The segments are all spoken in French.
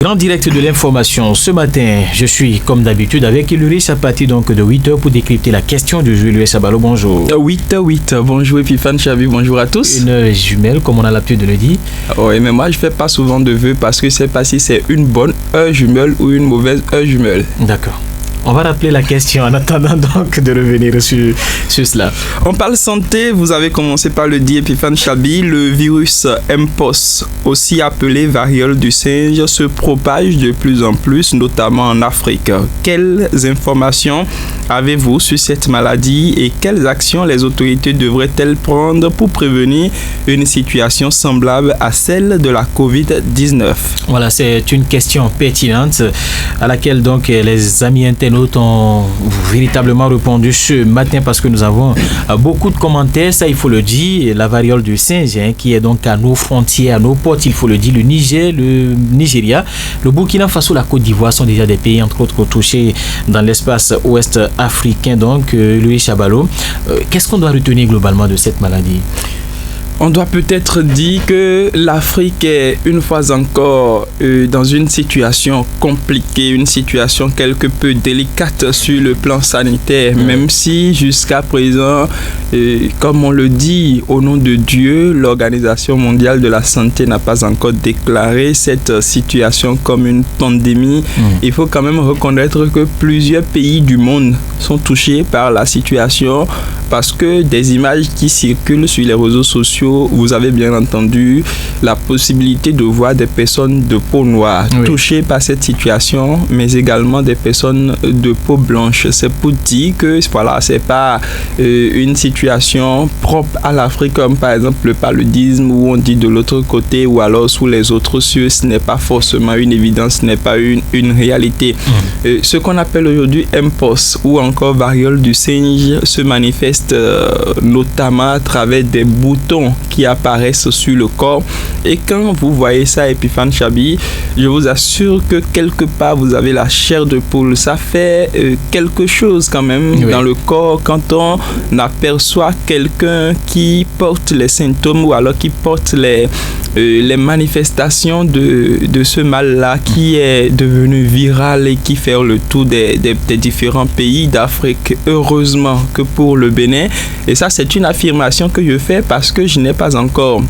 Grand direct de l'information. Ce matin, je suis comme d'habitude avec Ulrich à partir donc de 8h pour décrypter la question du jour. Louis Sabalo, bonjour. 8h, bonjour Epiphane Chabi, bonjour à tous. Une jumelle, comme on a l'habitude de le dire. Oui, mais moi je fais pas souvent de vœux parce que je sais pas si c'est une bonne heure jumelle ou une mauvaise heure jumelle. D'accord. On va rappeler la question en attendant donc de revenir sur cela. On parle santé, vous avez commencé par le dire Epiphane Chabi, le virus Mpox, aussi appelé variole du singe, se propage de plus en plus, notamment en Afrique. Quelles informations avez-vous sur cette maladie et quelles actions les autorités devraient-elles prendre pour prévenir une situation semblable à celle de la COVID-19? Voilà, c'est une question pertinente à laquelle donc les amis internautes ont véritablement répondu ce matin parce que nous avons beaucoup de commentaires, ça il faut le dire. La variole du singe qui est donc à nos frontières, à nos portes, il faut le dire, le Niger, le Nigeria, le Burkina Faso, la Côte d'Ivoire sont déjà des pays entre autres touchés dans l'espace ouest africain. Donc Louis Sabalo, qu'est-ce qu'on doit retenir globalement de cette maladie? On doit peut-être dire que l'Afrique est une fois encore dans une situation compliquée, une situation quelque peu délicate sur le plan sanitaire, même si jusqu'à présent, comme on le dit, au nom de Dieu, l'Organisation mondiale de la santé n'a pas encore déclaré cette situation comme une pandémie. Il faut quand même reconnaître que plusieurs pays du monde sont touchés par la situation parce que des images qui circulent sur les réseaux sociaux, vous avez bien entendu la possibilité de voir des personnes de peau noire touchées par cette situation, mais également des personnes de peau blanche. C'est pour dire que voilà, c'est pas une situation propre à l'Afrique, comme par exemple le paludisme où on dit de l'autre côté ou alors sous les autres cieux. Ce n'est pas forcément une évidence, ce n'est pas une réalité. Ce qu'on appelle aujourd'hui Mpox ou encore variole du singe se manifeste notamment à travers des boutons qui apparaissent sur le corps. Et quand vous voyez ça, Epiphane Chabi, je vous assure que quelque part vous avez la chair de poule. Ça fait quelque chose quand même dans le corps quand on aperçoit quelqu'un qui porte les symptômes ou alors qui porte les manifestations de ce mal-là qui est devenu viral et qui fait le tour des différents pays d'Afrique. Heureusement que pour le Bénin, et ça c'est une affirmation que je fais parce que je n'ai pas encore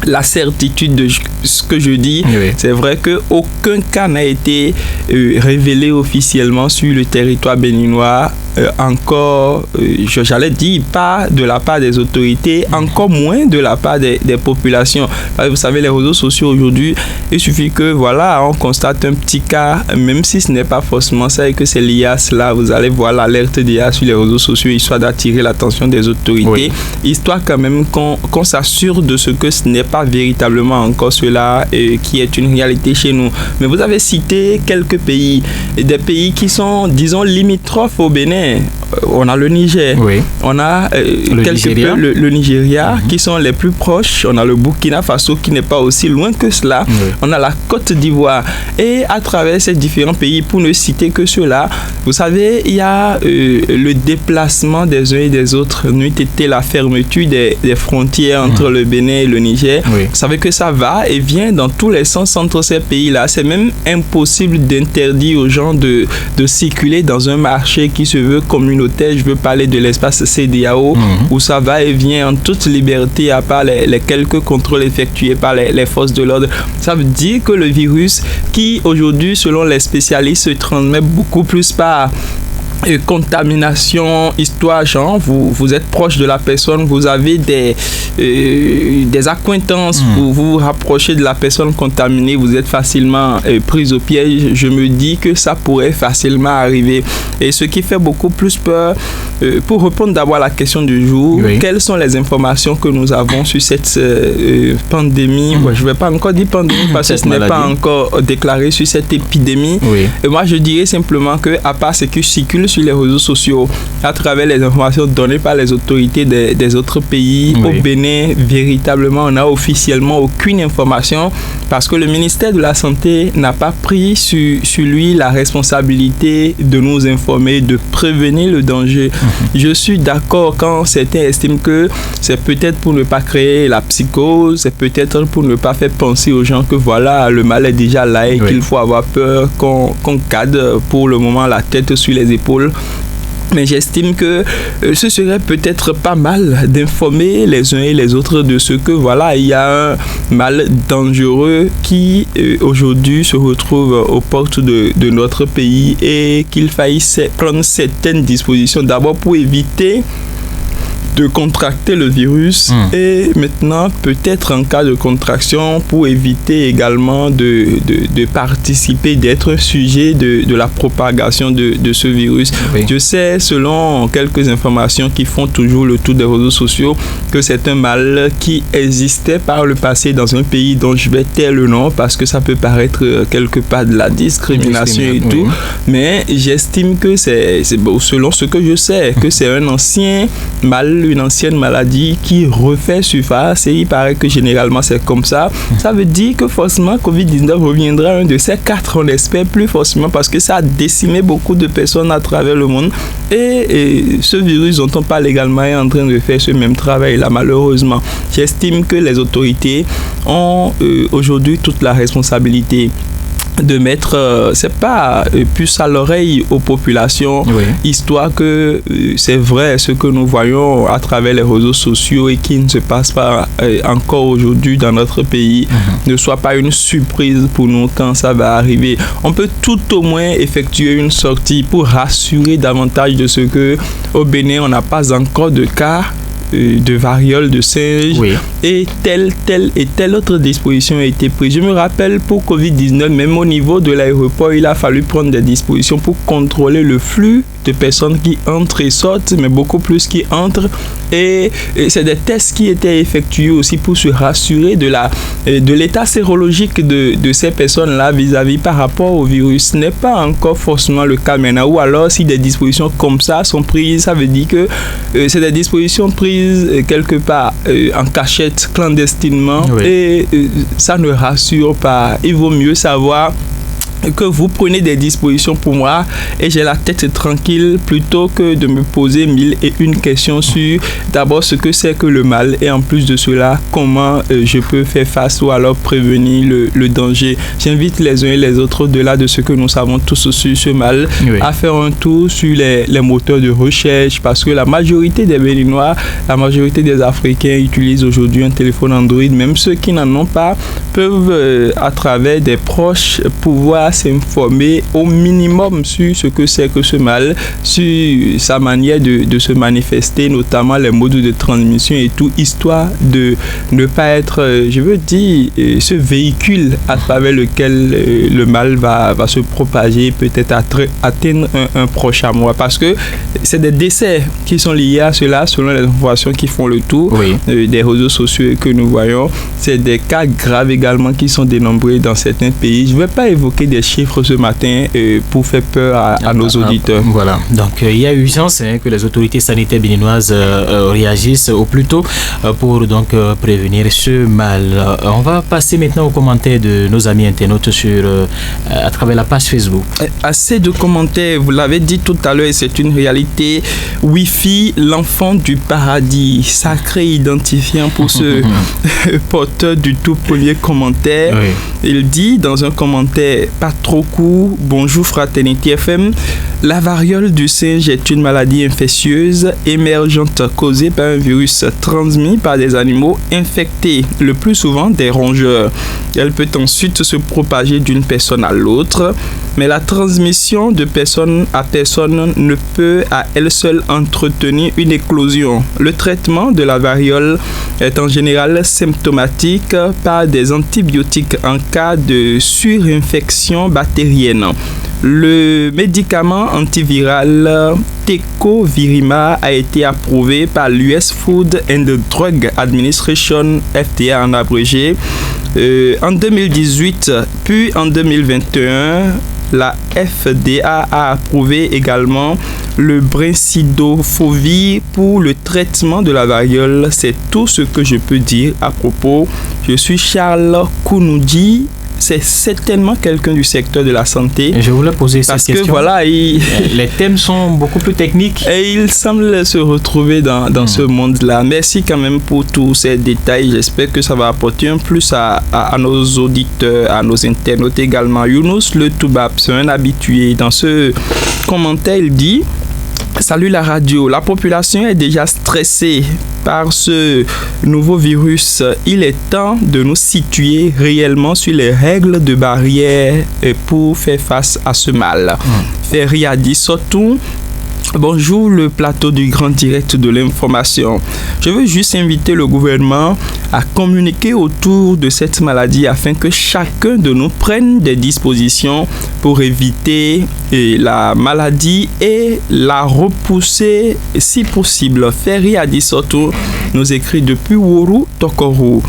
la certitude de ce que je dis. C'est vrai qu'aucun cas n'a été révélé officiellement sur le territoire béninois. Encore, j'allais dire, pas de la part des autorités, encore moins de la part des populations. Vous savez, les réseaux sociaux aujourd'hui, il suffit que voilà, on constate un petit cas, même si ce n'est pas forcément ça et que c'est lié à cela, vous allez voir l'alerte d'IA sur les réseaux sociaux, histoire d'attirer l'attention des autorités, histoire quand même qu'on s'assure de ce que ce n'est pas véritablement encore cela qui est une réalité chez nous. Mais vous avez cité quelques pays, des pays qui sont, disons, limitrophes au Bénin. On a le Niger, on a le Nigeria qui sont les plus proches, on a le Burkina Faso qui n'est pas aussi loin que cela, on a la Côte d'Ivoire et à travers ces différents pays, pour ne citer que ceux-là, vous savez, il y a le déplacement des uns et des autres, nous était la fermeture des frontières entre le Bénin et le Niger. Vous savez que ça va et vient dans tous les sens entre ces pays-là. C'est même impossible d'interdire aux gens de circuler dans un marché qui se veut communautaire. Je veux parler de l'espace CEDEAO où ça va et vient en toute liberté à part les quelques contrôles effectués par les forces de l'ordre. Ça veut dire que le virus qui aujourd'hui, selon les spécialistes, se transmet beaucoup plus par contamination, histoire, genre, vous êtes proche de la personne, vous avez des accointances, vous vous rapprochez de la personne contaminée, vous êtes facilement pris au piège. Je me dis que ça pourrait facilement arriver. Et ce qui fait beaucoup plus peur, pour répondre d'abord à la question du jour, quelles sont les informations que nous avons sur cette pandémie? Je ne vais pas encore dire pandémie parce que ce n'est pas encore déclaré sur cette épidémie. Et moi, je dirais simplement que, à part ce qui circule sur les réseaux sociaux à travers les informations données par les autorités des autres pays. Au Bénin, véritablement, on n'a officiellement aucune information parce que le ministère de la Santé n'a pas pris sur lui la responsabilité de nous informer, de prévenir le danger. Je suis d'accord quand certains estiment que c'est peut-être pour ne pas créer la psychose, c'est peut-être pour ne pas faire penser aux gens que voilà, le mal est déjà là et qu'il faut avoir peur qu'on cadre pour le moment la tête sur les épaules. Mais j'estime que ce serait peut-être pas mal d'informer les uns et les autres de ce que voilà, il y a un mal dangereux qui aujourd'hui se retrouve aux portes de notre pays et qu'il faille prendre certaines dispositions d'abord pour éviter de contracter le virus et maintenant peut-être en cas de contraction pour éviter également de participer, d'être sujet de la propagation de ce virus. Je sais, selon quelques informations qui font toujours le tour des réseaux sociaux, que c'est un mal qui existait par le passé dans un pays dont je vais taire le nom parce que ça peut paraître quelque part de la discrimination et tout, mais j'estime que c'est selon ce que je sais, que c'est un ancien mal, une ancienne maladie qui refait surface et il paraît que généralement c'est comme ça. Ça veut dire que forcément Covid-19 reviendra un de ces 4, on espère plus forcément parce que ça a décimé beaucoup de personnes à travers le monde et ce virus dont on parle également est en train de faire ce même travail là malheureusement. J'estime que les autorités ont aujourd'hui toute la responsabilité de mettre, c'est pas puce à l'oreille aux populations, histoire que c'est vrai ce que nous voyons à travers les réseaux sociaux et qui ne se passe pas encore aujourd'hui dans notre pays, ne soit pas une surprise pour nous quand ça va arriver. On peut tout au moins effectuer une sortie pour rassurer davantage de ce que au Bénin, on n'a pas encore de cas de variole de singe et telle autre disposition a été prise. Je me rappelle pour Covid-19, même au niveau de l'aéroport, il a fallu prendre des dispositions pour contrôler le flux de personnes qui entrent et sortent, mais beaucoup plus qui entrent. Et c'est des tests qui étaient effectués aussi pour se rassurer de l'état sérologique de ces personnes-là vis-à-vis par rapport au virus. Ce n'est pas encore forcément le cas maintenant. Ou alors, si des dispositions comme ça sont prises, ça veut dire que c'est des dispositions prises quelque part en cachette, clandestinement, et ça ne rassure pas. Il vaut mieux savoir que vous prenez des dispositions pour moi et j'ai la tête tranquille plutôt que de me poser 1001 questions sur d'abord ce que c'est que le mal et en plus de cela comment je peux faire face ou alors prévenir le danger. J'invite les uns et les autres au-delà de ce que nous savons tous sur ce mal à faire un tour sur les moteurs de recherche parce que la majorité des Béninois, la majorité des Africains utilisent aujourd'hui un téléphone Android. Même ceux qui n'en ont pas peuvent à travers des proches pouvoir s'informer au minimum sur ce que c'est que ce mal, sur sa manière de se manifester, notamment les modes de transmission et tout, histoire de ne pas être, je veux dire, ce véhicule à travers lequel le mal va se propager, peut-être atteindre un proche à moi. Parce que c'est des décès qui sont liés à cela, selon les informations qui font le tour des réseaux sociaux que nous voyons. C'est des cas graves également qui sont dénombrés dans certains pays. Je ne vais pas évoquer des chiffres ce matin pour faire peur à nos auditeurs. Voilà, donc il y a urgence que les autorités sanitaires béninoises réagissent au plus tôt pour donc prévenir ce mal. On va passer maintenant aux commentaires de nos amis internautes à travers la page Facebook. Assez de commentaires, vous l'avez dit tout à l'heure, c'est une réalité. Wi-Fi, l'enfant du paradis, sacré identifiant pour ce porteur du tout premier commentaire. Il dit dans un commentaire pas trop court, bonjour Fraternité FM, la variole du singe est une maladie infectieuse émergente causée par un virus transmis par des animaux infectés, le plus souvent des rongeurs. Elle peut ensuite se propager d'une personne à l'autre, mais la transmission de personne à personne ne peut à elle seule entretenir une éclosion. Le traitement de la variole est en général symptomatique par des antibiotiques en cas de surinfection bactérienne. Le médicament antiviral Tecovirimat a été approuvé par l'US Food and Drug Administration, FDA en abrégé, en 2018, puis en 2021. la FDA a approuvé également le brincidofovir pour le traitement de la variole. C'est tout ce que je peux dire à propos. Je suis Charles Kounoudi. C'est certainement quelqu'un du secteur de la santé. Je voulais poser cette question. Parce que voilà, les thèmes sont beaucoup plus techniques. Et il semble se retrouver dans ce monde-là. Merci quand même pour tous ces détails. J'espère que ça va apporter un plus à nos auditeurs, à nos internautes également. Younous Le Toubab, c'est un habitué. Dans ce commentaire, il dit: salut la radio, la population est déjà stressée par ce nouveau virus. Il est temps de nous situer réellement sur les règles de barrière pour faire face à ce mal. Ferry a dit surtout: bonjour le plateau du grand direct de l'information. Je veux juste inviter le gouvernement à communiquer autour de cette maladie afin que chacun de nous prenne des dispositions pour éviter la maladie et la repousser si possible. Ferry a dit surtout, nous écrit depuis Wourou Tokoro.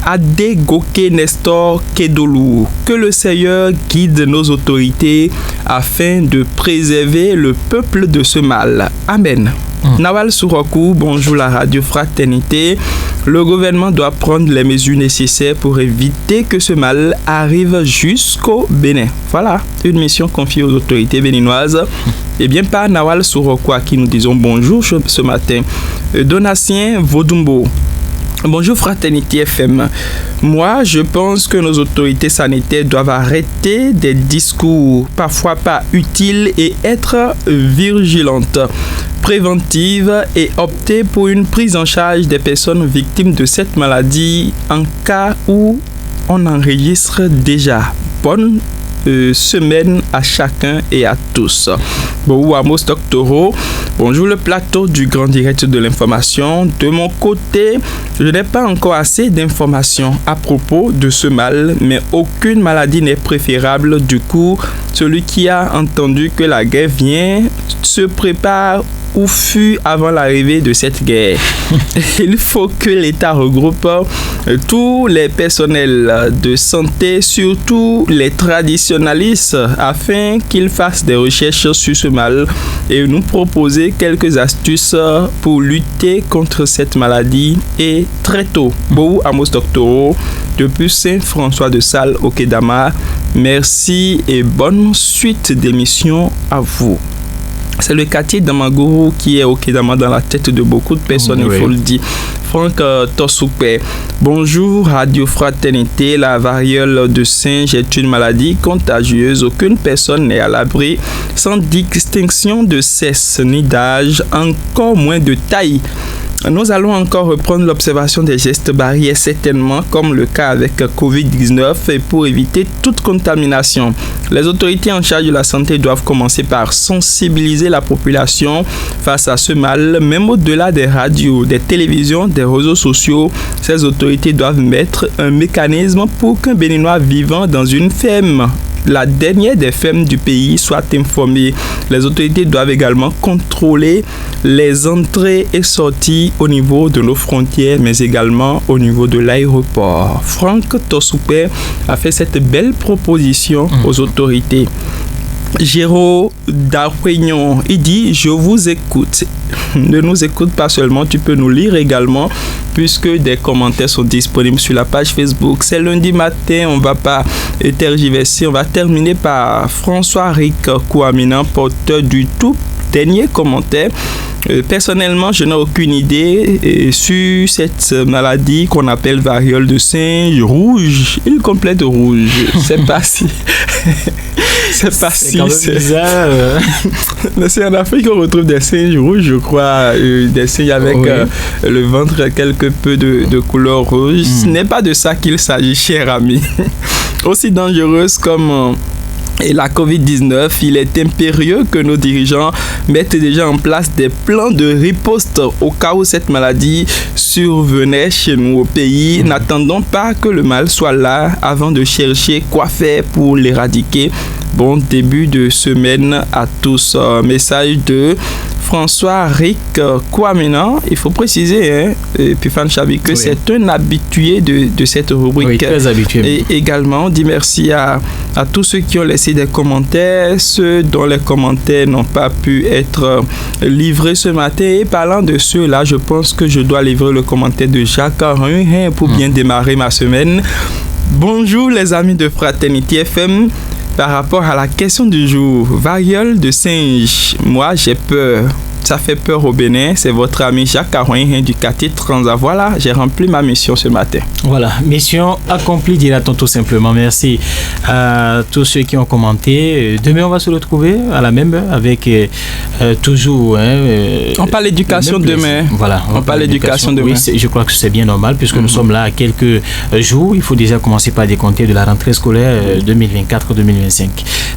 Adegoke Nestor Kedolou, que le Seigneur guide nos autorités afin de préserver le peuple de ce mal. Amen. Nawal Sourokou, bonjour la radio Fraternité. Le gouvernement doit prendre les mesures nécessaires pour éviter que ce mal arrive jusqu'au Bénin. Voilà, une mission confiée aux autorités béninoises. Et bien par Nawal Sourokou à qui nous disons bonjour ce matin. Donatien Vaudumbo. Bonjour Fraternité FM. Moi, je pense que nos autorités sanitaires doivent arrêter des discours parfois pas utiles et être vigilantes, préventives et opter pour une prise en charge des personnes victimes de cette maladie en cas où on enregistre déjà. Bonne semaine à chacun et à tous. Bonjour Amos Doctoro. Bonjour le plateau du grand direct de l'information. De mon côté, je n'ai pas encore assez d'informations à propos de ce mal, mais aucune maladie n'est préférable. Du coup, celui qui a entendu que la guerre vient se prépare ou fut avant l'arrivée de cette guerre. Il faut que l'État regroupe tous les personnels de santé, surtout les traditionalistes, afin qu'ils fassent des recherches sur ce mal et nous proposer quelques astuces pour lutter contre cette maladie et très tôt. Bohou Amos Doctoro, depuis Saint-François de Sales au Kedama. Merci et bonne suite d'émission à vous. C'est le quartier d'Amagourou qui est au Kedama dans la tête de beaucoup de personnes, il faut le dire. Franck Tosoupé. Bonjour Radio Fraternité. La variole de singe est une maladie contagieuse. Aucune personne n'est à l'abri, sans distinction de sexe ni d'âge, encore moins de taille. Nous allons encore reprendre l'observation des gestes barrières, certainement comme le cas avec Covid-19, et pour éviter toute contamination. Les autorités en charge de la santé doivent commencer par sensibiliser la population face à ce mal, même au-delà des radios, des télévisions, des réseaux sociaux. Ces autorités doivent mettre un mécanisme pour qu'un Béninois vivant dans une ferme, la dernière des fermes du pays, soit informée. Les autorités doivent également contrôler les entrées et sorties au niveau de nos frontières, mais également au niveau de l'aéroport. Franck Tosoupé a fait cette belle proposition aux autorités. Géraud Darwignon, il dit: je vous écoute. Ne nous écoute pas seulement, tu peux nous lire également, puisque des commentaires sont disponibles sur la page Facebook. C'est lundi matin, on ne va pas tergiverser. On va terminer par François Rick Kouamina, porteur du tout dernier commentaire. Personnellement, je n'ai aucune idée sur cette maladie qu'on appelle variole de singe rouge. Il complète rouge. C'est pas si... C'est pas si... C'est bizarre. C'est en Afrique qu'on retrouve des singes rouges, je crois. Des singes avec le ventre quelque peu de couleur rouge. Ce n'est pas de ça qu'il s'agit, cher ami. Aussi dangereuse comme... Et la Covid-19, il est impérieux que nos dirigeants mettent déjà en place des plans de riposte au cas où cette maladie survenait chez nous au pays. N'attendons pas que le mal soit là avant de chercher quoi faire pour l'éradiquer. Bon début de semaine à tous. Message de François Rick Kwamena. Il faut préciser, Pifan Chabi, que c'est un habitué de cette rubrique. Oui, très habitué. Et également, on dit merci à tous ceux qui ont laissé des commentaires, ceux dont les commentaires n'ont pas pu être livrés ce matin. Et parlant de ceux-là, je pense que je dois livrer le commentaire de Jacques Aruin pour bien démarrer ma semaine. Bonjour les amis de Fraternité FM. Par rapport à la question du jour, variole de singe, moi j'ai peur. Ça fait peur au Bénin. C'est votre ami Jacques Arouin du quartier Transa. Voilà, j'ai rempli ma mission ce matin. Voilà, mission accomplie, dira-t-on tout simplement. Merci à tous ceux qui ont commenté. Demain, on va se retrouver à la même heure avec toujours... on parle d'éducation demain. Voilà, on parle d'éducation demain. Oui, je crois que c'est bien normal puisque nous sommes là à quelques jours. Il faut déjà commencer par décompter de la rentrée scolaire 2024-2025.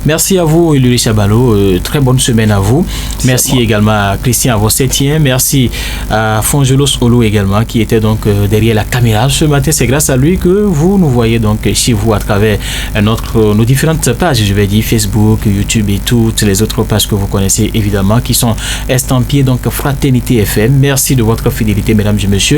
Merci à vous, Ulrich Chabalo. Très bonne semaine à vous. Merci également à Christian Avossetien. Merci à Fongelos Olo également qui était donc derrière la caméra ce matin. C'est grâce à lui que vous nous voyez donc chez vous à travers nos différentes pages, je vais dire Facebook, YouTube et toutes les autres pages que vous connaissez évidemment qui sont estampillées donc Fraternité FM. Merci de votre fidélité mesdames et messieurs.